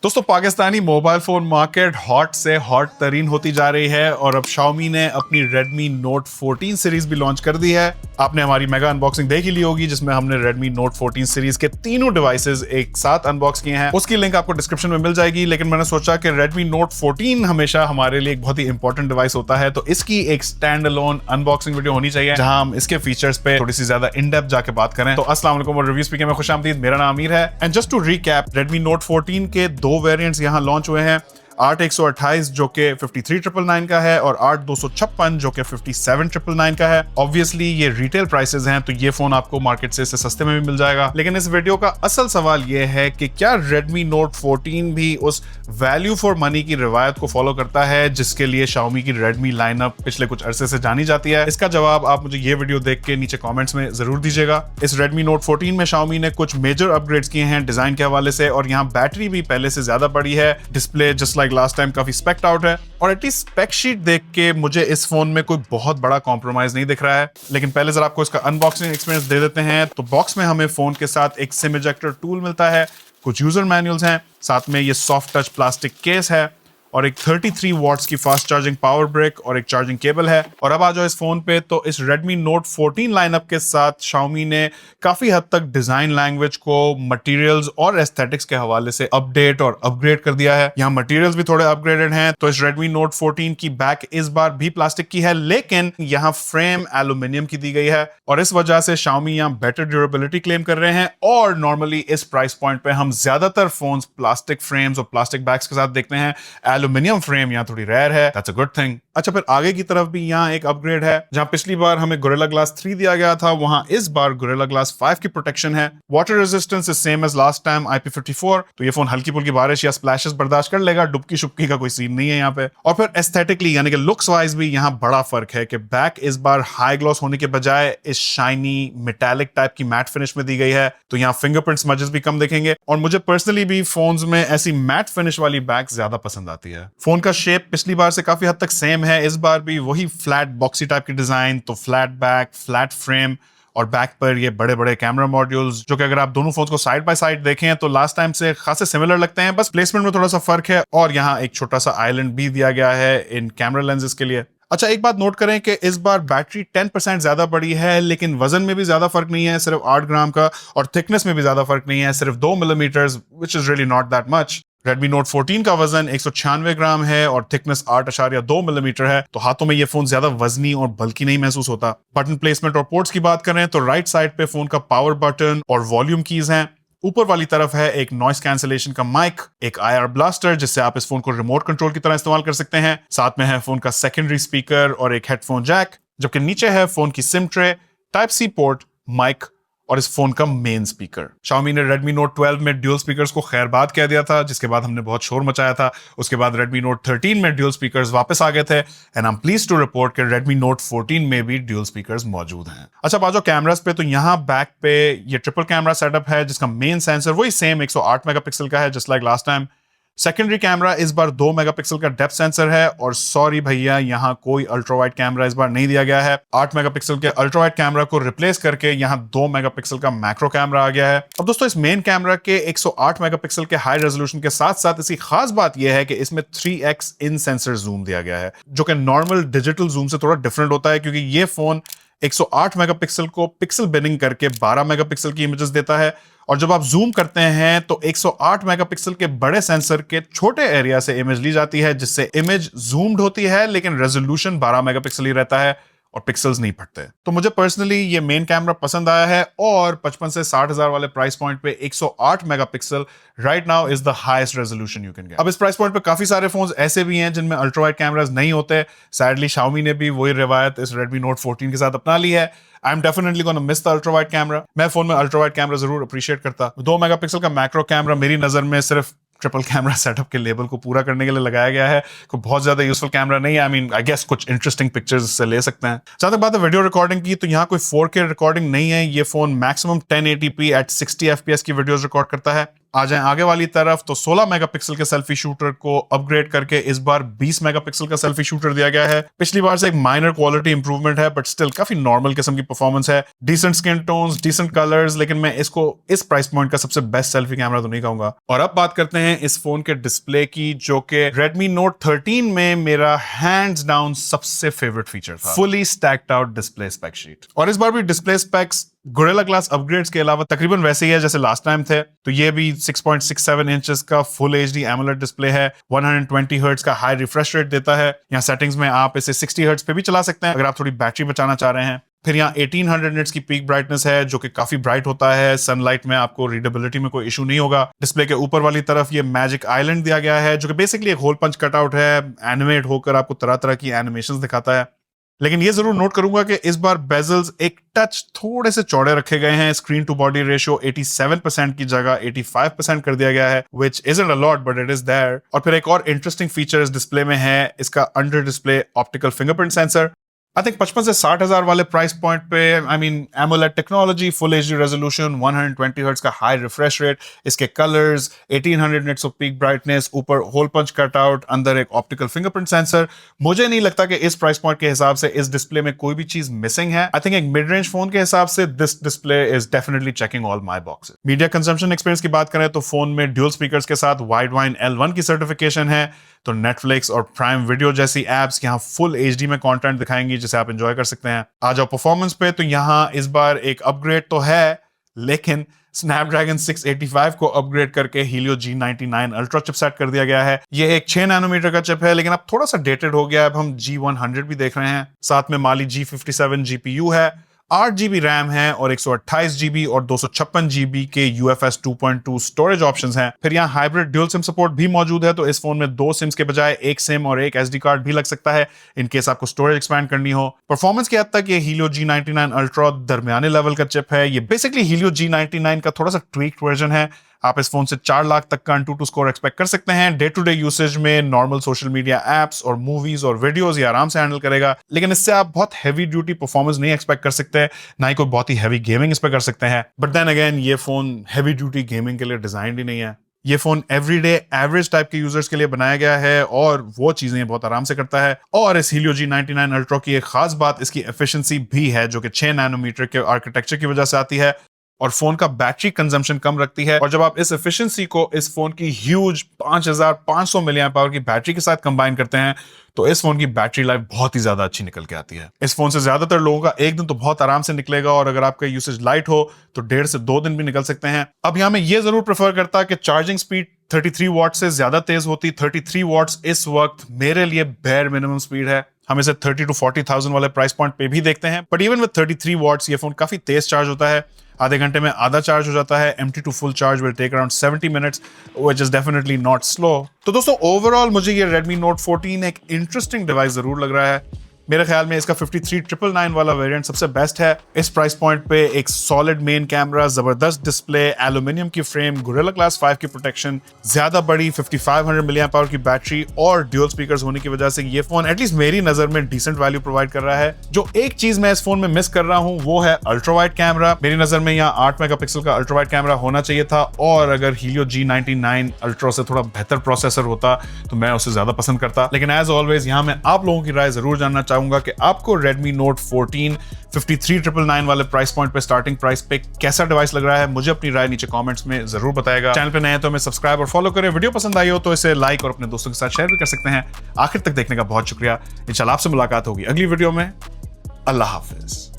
दोस्तों Pakistani mobile phone market hot से hot तरीन होती जा रही है और अब Xiaomi ने अपनी Redmi Note 14 सीरीज भी लॉन्च कर दी है। आपने हमारी मेगा अनबॉक्सिंग देख ही ली होगी जिसमें हमने Redmi Note 14 सीरीज के तीनों डिवाइसेस एक साथ अनबॉक्स किए हैं। उसकी लिंक आपको डिस्क्रिप्शन में मिल जाएगी, लेकिन मैंने सोचा कि Redmi Note 14 हमेशा हमारे लिए एक बहुत ही इंपॉर्टेंट डिवाइस होता है, तो इसकी एक स्टैंड अलोन अनबॉक्सिंग वीडियो होनी चाहिए जहां हम इसके फीचर्स पे थोड़ी सी ज्यादा इन डेप्थ जाके बात करें। तो अस्सलाम वालेकुम और रिव्यू स्पीकर में खुशामदीद। मेरा नाम आमिर है and just to recap, Redmi Note 14 के दो वेरिएंट्स यहां लॉन्च हुए हैं। 8128 जो कि 53999 का है और 8256 जो कि 57999 का है। ऑब्वियसली ये रिटेल प्राइसेस हैं, तो ये फोन आपको मार्केट से सस्ते में भी मिल जाएगा। लेकिन इस वीडियो का असल सवाल ये है कि क्या Redmi Note 14 भी उस वैल्यू फॉर मनी की रिवायत को फॉलो करता है जिसके लिए Xiaomi की Redmi लाइनअप पिछले कुछ अरसे से जानी जाती है। इसका जवाब आप मुझे ये वीडियो देख के नीचे कॉमेंट्स में जरूर दीजिएगा। इस Redmi Note 14 में Xiaomi ने कुछ मेजर अपग्रेड्स किए हैं डिजाइन के हवाले से, और यहाँ बैटरी भी पहले से ज्यादा बड़ी है। Display just like last time काफी स्पेक्ड आउट है, और एटलीस्ट स्पेक शीट देख के मुझे इस फोन में कोई बहुत बड़ा कॉम्प्रोमाइज नहीं दिख रहा है। लेकिन पहले जरा आपको इसका अनबॉक्सिंग एक्सपीरियंस दे देते हैं। तो बॉक्स में हमें फोन के साथ एक सिम इजेक्टर टूल मिलता है, कुछ यूजर मैनुअल्स हैं, साथ में ये सॉफ्ट टच प्लास्टिक केस है और एक 33 वॉट्स की फास्ट चार्जिंग पावर ब्रेक और एक चार्जिंग केबल है। और अब आ जाओ इस फोन पे, तो इस Redmi Note 14 लाइनअप के साथ Xiaomi ने काफी हद तक डिजाइन लैंग्वेज को मटेरियल्स और एस्थेटिक्स के हवाले से अपडेट और अपग्रेड कर दिया है। यहाँ मटेरियल्स भी थोड़े अपग्रेडेड हैं। तो इस Redmi Note 14 की बैक इस बार भी प्लास्टिक की है, लेकिन यहाँ फ्रेम एल्यूमिनियम की दी गई है, और इस वजह से Xiaomi यहाँ बेटर ड्यूरेबिलिटी क्लेम कर रहे हैं। और नॉर्मली इस प्राइस पॉइंट पे हम ज्यादातर फोन्स प्लास्टिक फ्रेम्स और प्लास्टिक बैक्स के साथ देखते हैं। एल्यूमिनियम फ्रेम यहाँ थोड़ी रेयर है, दैट्स अ गुड थिंग। अच्छा, फिर आगे की तरफ भी यहाँ एक अपग्रेड है। जहां पिछली बार हमें Gorilla Glass 3 दिया गया था, वहां इस बार Gorilla Glass 5 की प्रोटेक्शन है। Water resistance is same as last time, IP54, तो ये फोन हल्की फुल्की बारिश या स्प्लैशेस बर्दाश्त कर लेगा। डुबकी शुबकी का कोई सीन नहीं है यहाँ पे। और फिर एस्थेटिकली यानी कि लुक्स वाइज भी यहाँ बड़ा फर्क है कि बैक इस बार हाई ग्लॉस होने के बजाय इस शाइनी मेटालिक टाइप की मैट फिनिश में दी गई है, तो यहाँ फिंगरप्रिंट स्मजेस भी कम दिखेंगे। और मुझे पर्सनली भी फोन्स में ऐसी मैट फिनिश वाली बैक ज्यादा पसंद आती है। फोन का शेप पिछली बार से काफी हद तक सेम है, इस बार भी वही फ्लैट बॉक्सी टाइप की डिजाइन, तो फ्लैट बैक, फ्लैट फ्रेम, और बैक पर ये बड़े बड़े कैमरा मॉड्यूल्स जो कि अगर आप दोनों फोन्स को साइड बाय साइड देखें तो लास्ट टाइम से खासे सिमिलर लगते हैं, बस प्लेसमेंट में थोड़ा सा फर्क है। और यहाँ एक छोटा सा आइलैंड भी दिया गया है इन कैमरा लेंसेज के लिए। अच्छा, एक बात नोट करें कि इस बार बैटरी 10% ज्यादा बड़ी है, लेकिन वजन में भी ज्यादा फर्क नहीं है, सिर्फ 8 ग्राम का, और थिकनेस में भी ज्यादा फर्क नहीं है, सिर्फ 2 millimetre, which is really not that much. Redmi Note 14 का वजन 196 ग्राम है और थिकनेस 8.2 मिलीमीटर है, तो हाथों में ये फोन ज्यादा वजनी और बल्कि नहीं महसूस होता। बटन प्लेसमेंट और पोर्ट्स की बात करें तो राइट साइड पे फोन का पावर बटन और वॉल्यूम कीज हैं। ऊपर वाली तरफ है एक नॉइस कैंसिलेशन का माइक, एक IR ब्लास्टर जिससे आप इस फोन को रिमोट कंट्रोल की तरह इस्तेमाल कर सकते हैं। साथ में है फोन का सेकेंडरी स्पीकर और एक हेडफोन जैक, जबकि नीचे है फोन की sim tray, type C port, mic और इस फोन का मेन स्पीकर। Xiaomi ने Redmi Note 12 में ड्यूल स्पीकर्स को खैरबाद कह दिया था, जिसके बाद हमने बहुत शोर मचाया था। उसके बाद Redmi Note 13 में ड्यूल स्पीकर्स वापस आ गए थे, and I am pleased to report कि Redmi Note 14 में भी ड्यूल स्पीकर्स मौजूद हैं। अच्छा, बाजू कैमरास पे, तो यहाँ बैक पे ये ट्रिपल कैमरा सेटअप है जिसका मेन सेंसर वही सेम 108 मेगापिक्सल का है, just like last time. Secondary camera इस बार 2 मेगापिक्सल का डेप्थ सेंसर है, और सॉरी भैया यहाँ कोई अल्ट्रा वाइड कैमरा इस बार नहीं दिया गया है। 8 मेगापिक्सल के अल्ट्रा वाइड कैमरा को रिप्लेस करके यहाँ 2 मेगापिक्सल का मैक्रो कैमरा आ गया है। अब दोस्तों, इस मेन कैमरा के 108 मेगापिक्सल के हाई रेजोल्यूशन के साथ साथ इसकी खास बात यह है कि इसमें 3x इन सेंसर जूम दिया गया है, जो कि नॉर्मल डिजिटल जूम से थोड़ा डिफरेंट होता है, क्योंकि ये फोन 108 मेगापिक्सल को पिक्सल बिनिंग करके 12 मेगापिक्सल की इमेजेस देता है, और जब आप जूम करते हैं तो 108 मेगापिक्सल के बड़े सेंसर के छोटे एरिया से इमेज ली जाती है, जिससे इमेज जूम्ड होती है लेकिन रेजोल्यूशन 12 मेगापिक्सल ही रहता है और पिक्सल्स नहीं फटते। तो मुझे पर्सनली ये मेन कैमरा पसंद आया है, और 55 से 60 हजार वाले प्राइस पॉइंट पे 108 megapixel right now is the highest resolution you can get. अब इस प्राइस पॉइंट पे काफी सारे फोन्स ऐसे भी हैं जिनमें अल्ट्रा वाइड कैमरास नहीं होते। सैडली Xiaomi ने भी वही रिवायत इस Redmi Note 14 के साथ अपना ली है। I am definitely gonna miss the ultra wide camera. मैं फोन में अल्ट्रा वाइड कैमरा जरूर अप्रिशिएट करता। 2 मेगापिक्सल का मैक्रो कैमरा मेरी नजर में सिर्फ ट्रिपल कैमरा सेटअप के लेवल को पूरा करने के लिए लगाया गया है, कोई बहुत ज्यादा यूजफुल कैमरा नहीं है। आई मीन आई गेस कुछ इंटरेस्टिंग पिक्चर्स से ले सकते हैं। जहां तक बात है वीडियो रिकॉर्डिंग की, तो यहाँ कोई 4K रिकॉर्डिंग नहीं है। ये phone maximum 1080p at 60 FPS की वीडियोस रिकॉर्ड करता है। आ जाएं आगे वाली तरफ तो 16 मेगापिक्सल के सेल्फी शूटर को अपग्रेड करके इस बार 20 मेगापिक्सल का सेल्फी शूटर दिया गया है। पिछली बार से एक माइनर क्वालिटी इंप्रूवमेंट है, बट स्टिल काफी नॉर्मल किस्म की परफॉर्मेंस है। Decent skin tones, decent colours, लेकिन मैं इसको इस प्राइस पॉइंट का सबसे बेस्ट सेल्फी कैमरा तो नहीं कहूंगा। और अब बात करते हैं इस फोन के डिस्प्ले की, जो कि Redmi Note 13 में मेरा हैंड्स डाउन सबसे फेवरेट फीचर था। Fully stacked out display spec sheet. और इस बार भी display specs Gorilla glass upgrades के अलावा तकरीबन वैसे ही है जैसे लास्ट टाइम थे। तो ये भी 6.67 इंचेस का फुल HD AMOLED डिस्प्ले है, 120 हर्ट्ज का हाई रिफ्रेश रेट देता है। यहाँ सेटिंग्स में आप इसे 60 हर्ट्ज पे भी चला सकते हैं अगर आप थोड़ी बैटरी बचाना चाह रहे हैं। फिर यहाँ 1800 निट्स की पीक ब्राइटनेस है, जो कि काफी ब्राइट होता है। सनलाइट में आपको रीडेबिलिटी में कोई इशू नहीं होगा। डिस्प्ले के ऊपर वाली तरफ ये मैजिक आइलैंड दिया गया है, जो कि बेसिकली एक होल पंच कटआउट है। एनिमेट होकर आपको तरह तरह की एनिमेशंस दिखाता है। लेकिन ये जरूर नोट करूंगा कि इस बार बेजल्स एक टच थोड़े से चौड़े रखे गए हैं। स्क्रीन टू बॉडी रेशियो 87% की जगह 85% कर दिया गया है, which isn't a lot but it is there। और फिर एक और इंटरेस्टिंग फीचर इस डिस्प्ले में है इसका under display optical fingerprint sensor. I think 55 से 60,000 वाले प्राइस पॉइंट पे AMOLED technology, full HD resolution, 120 hertz का हाई रिफ्रेश रेट, इसके colours, 1800 nits off peak brightness, ऊपर होल पंच कटआउट, अंदर एक ऑप्टिकल फिंगरप्रिंट सेंसर। मुझे नहीं लगता कि इस प्राइस पॉइंट के हिसाब से इस डिस्प्ले में कोई भी चीज मिसिंग है। आई थिंक एक मिड रेंज फोन के हिसाब से this display is definitely checking all my boxes. Media consumption experience की बात करें तो फोन में ड्यूल स्पीकर्स के साथ वाइडवाइन L1 की सर्टिफिकेशन है। तो नेटफ्लिक्स और प्राइम वीडियो जैसी एप्स यहाँ फुल HD में कंटेंट दिखाएंगी जिसे आप एंजॉय कर सकते हैं। आ जाओ परफॉर्मेंस पे, तो यहाँ इस बार एक अपग्रेड तो है, लेकिन स्नैपड्रैगन 685 को अपग्रेड करके Helio G99 अल्ट्रा चिपसेट कर दिया गया है। ये एक 6 नैनोमीटर का चिप है, लेकिन अब थोड़ा सा डेटेड हो गया है। अब हम G100 भी देख रहे हैं। साथ में Mali G57 GPU है, 8 GB रैम है और 128 GB और 256 GB के UFS 2.2 स्टोरेज ऑप्शंस हैं। फिर यहाँ हाइब्रिड ड्यूल सिम सपोर्ट भी मौजूद है, तो इस फोन में 2 सिम्स के बजाय एक सिम और एक SD कार्ड भी लग सकता है इन केस आपको स्टोरेज एक्सपैंड करनी हो। परफॉर्मेंस के हद तक ये Helio G99 अल्ट्रा दरमियाने लेवल का चिप है। ये बेसिकली Helio G99 का थोड़ा सा ट्वीक्ड वर्जन है। आप इस फोन से 4 लाख तक का ANTUTU स्कोर एक्सपेक्ट कर सकते हैं। डे टू डे यूसेज में नॉर्मल सोशल मीडिया एप्स और मूवीज और वीडियोस ये आराम से हैंडल करेगा, लेकिन इससे आप बहुत हैवी ड्यूटी परफॉर्मेंस नहीं एक्सपेक्ट कर सकते, ना ही कोई बहुत ही हैवी गेमिंग इस पे कर सकते हैं। बट देन अगेन ये फोन हैवी ड्यूटी गेमिंग के लिए डिजाइन ही नहीं है। ये फोन एवरीडे एवरेज टाइप के यूजर्स के लिए बनाया गया है और वो चीजें बहुत आराम से करता है। और इस Helio G99 अल्ट्रा की एक खास बात इसकी एफिशिएंसी भी है, जो कि 6 नैनोमीटर के आर्किटेक्चर की वजह से आती है और फोन का बैटरी कंजम्पशन कम रखती है। और जब आप इस एफिशिएंसी को इस फोन की ह्यूज 5500 मिली एम्प आवर की बैटरी के साथ कंबाइन करते हैं, तो इस फोन की बैटरी लाइफ बहुत ही ज्यादा अच्छी निकल के आती है। इस फोन से ज्यादातर लोगों का एक दिन तो बहुत आराम से निकलेगा, और अगर आपका यूसेज लाइट हो तो 1.5 से 2 दिन भी निकल सकते हैं। अब यहाँ मैं ये जरूर प्रेफर करता कि चार्जिंग स्पीड 33 वॉट से ज्यादा तेज होती। 33 वॉट्स इस वक्त मेरे लिए बेयर मिनिमम स्पीड है। हम इसे 30 to 40,000 वाले प्राइस पॉइंट पे भी देखते हैं, बट इवन विद 33 वॉट्स ये फोन काफी तेज चार्ज होता है। आधे घंटे में आधा चार्ज हो जाता है। empty to full charge will take around 70 minutes, which is definitely not slow। तो दोस्तों ओवरऑल मुझे ये Redmi Note 14 एक इंटरेस्टिंग डिवाइस जरूर लग रहा है। मेरे ख्याल में इसका 53999 वाला वेरिएंट सबसे बेस्ट है। इस प्राइस पॉइंट पे एक सॉलिड मेन कैमरा, जबरदस्त डिस्प्ले, एल्यूमिनियम की फ्रेम, गोरिल्ला ग्लास 5 की प्रोटेक्शन, ज्यादा बड़ी 5500 मिली एम्प आवर की बैटरी और ड्यूल स्पीकर्स होने की वजह से ये फोन एटलीस्ट मेरी नजर में डिसेंट वैल्यू प्रोवाइड कर रहा है। जो एक चीज मैं इस फोन में मिस कर रहा हूं वो है अल्ट्रा वाइड कैमरा। मेरी नजर में यहाँ 8 मेगापिक्सल का अल्ट्रा वाइड कैमरा होना चाहिए था, और अगर Helio G99 अल्ट्रा से थोड़ा बेहतर प्रोसेसर होता तो मैं उसे ज्यादा पसंद करता। लेकिन एज ऑलवेज यहाँ मैं आप लोगों की राय जरूर जानना चाहूंगा कि आपको Redmi Note 14 53999 वाले प्राइस पॉइंट पे, स्टार्टिंग प्राइस पे कैसा डिवाइस लग रहा है। मुझे अपनी राय नीचे कमेंट्स में जरूर बताएगा। चैनल पे नए हैं तो हमें सब्सक्राइब और फॉलो करें। वीडियो पसंद आई हो तो इसे लाइक और अपने दोस्तों के साथ शेयर भी कर सकते हैं। आखिर तक देखने का बहुत शुक्रिया। इंशाल्लाह आपसे मुलाकात होगी अगली वीडियो में। अल्लाह हाफिज।